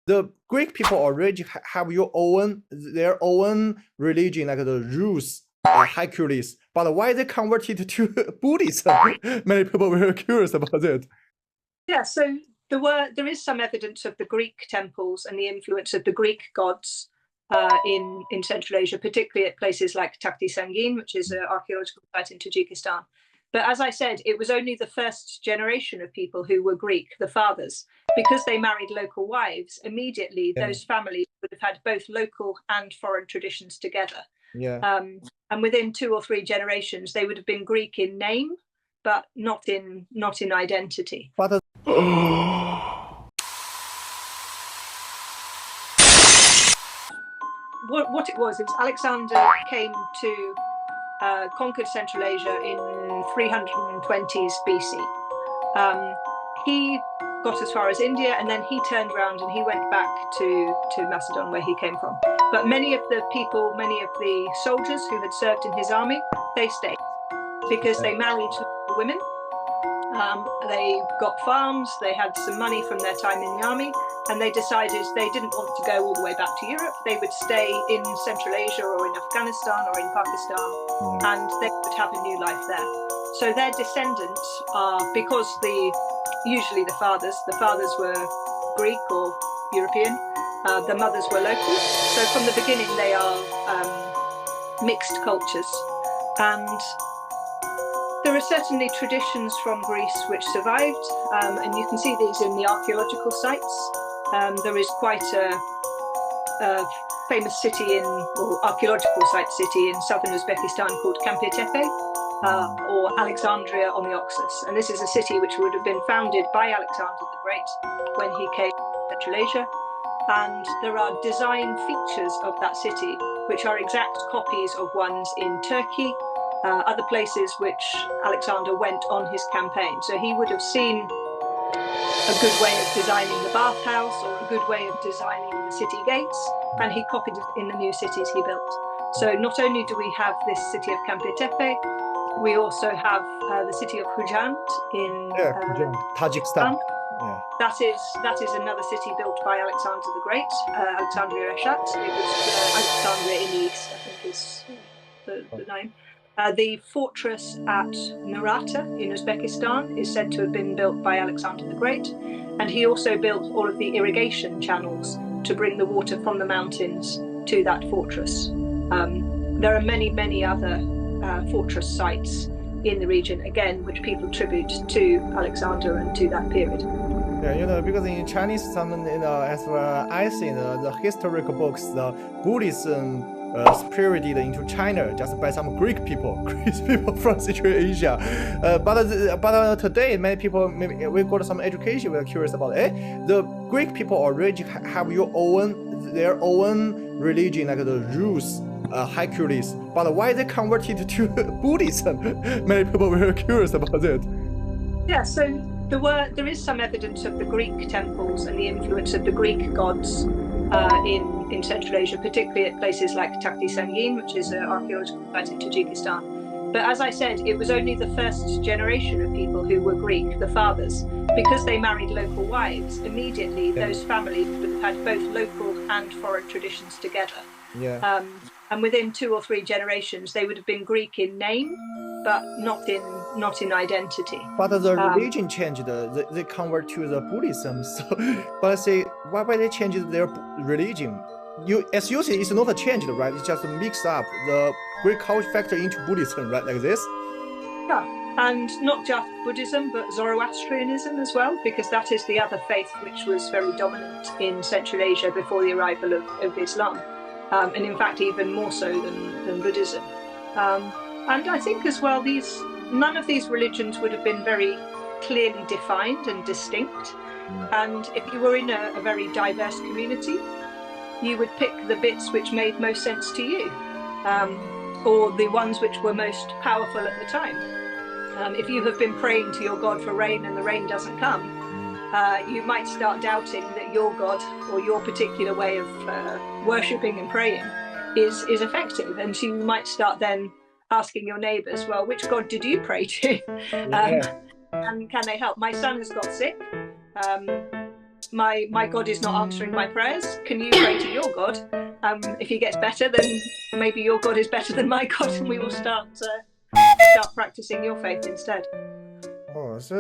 the Greek people already have their own religion, like the Rus, Hercules. But why they converted to Buddhism? Many people were curious about it. Yeah, so there is some evidence of the Greek temples and the influence of the Greek gods in Central Asia, particularly at places like Takhti Sangin, which is an archaeological site in Tajikistan. But as I said, it was only the first generation of people who were Greek, the fathers, because they married local wives. Immediately, those families would have had both local and foreign traditions together. Yeah. And within 2 or 3 generations, they would have been Greek in name, but not in identity. But what it was is Alexander came to conquered Central Asia in 320s BC. He got as far as India, and then he turned around and he went back to Macedon, where he came from. But many of the people, many of the soldiers who had served in his army, they stayed because they married women. They got farms, they had some money from their time in the army, and they decided they didn't want to go all the way back to Europe. They would stay in Central Asia or in Afghanistan or in Pakistan, and they would have a new life there. So their descendants are, because usually the fathers were Greek or European, the mothers were local. So from the beginning they are mixed cultures. And there are certainly traditions from Greece which survived, and you can see these in the archaeological sites. There is quite a famous city or archaeological site city in southern Uzbekistan called Kampiatepe, or Alexandria on the Oxus. And this is a city which would have been founded by Alexander the Great when he came to Central Asia. And there are design features of that city which are exact copies of ones in Turkey, other places which Alexander went on his campaign. So he would have seen a good way of designing the bathhouse or a good way of designing the city gates, and he copied it in the new cities he built. So not only do we have this city of Kampiatepe, we also have the city of Hujant in Tajikistan. That is another city built by Alexander the Great, Alexandria Reshat. It was Alexandria in the east, I think is the name. The fortress at Narata in Uzbekistan is said to have been built by Alexander the Great, and he also built all of the irrigation channels to bring the water from the mountains to that fortress. There are many, many other fortress sites in the region, again, which people attribute to Alexander and to that period. Yeah, because in Chinese, as well, I see the historical books, the Buddhism spirited into China just by some Greek people from Central Asia. But today, many people, maybe we got some education, we're curious about the Greek people already have their own religion, like the Rus, Hercules. But why they converted to Buddhism? Many people were curious about it. Yeah, so there is some evidence of the Greek temples and the influence of the Greek gods in Central Asia, particularly at places like Takhti Sangin, which is an archaeological site in Tajikistan. But as I said, it was only the first generation of people who were Greek, the fathers, because they married local wives. Immediately, those families would have had both local and foreign traditions together. Yeah. And within 2 or 3 generations, they would have been Greek in name, but not in identity. But the religion changed. They convert to the Buddhism. So, but I say, why they changed their religion? As you say, it's not a change, right? It's just a mix up the Greek culture factor into Buddhism, right? Like this. Yeah, and not just Buddhism, but Zoroastrianism as well, because that is the other faith which was very dominant in Central Asia before the arrival of Islam. And in fact, even more so than Buddhism. And I think as well, none of these religions would have been very clearly defined and distinct. And if you were in a very diverse community, you would pick the bits which made most sense to you, or the ones which were most powerful at the time. If you have been praying to your God for rain and the rain doesn't come, you might start doubting that your God or your particular way of worshipping and praying is effective. And so you might start then asking your neighbours, well, which God did you pray to? And can they help? My son has got sick. my God is not answering my prayers. Can you pray to your God? If he gets better, then maybe your God is better than my God, and we will start practicing your faith instead. Oh, so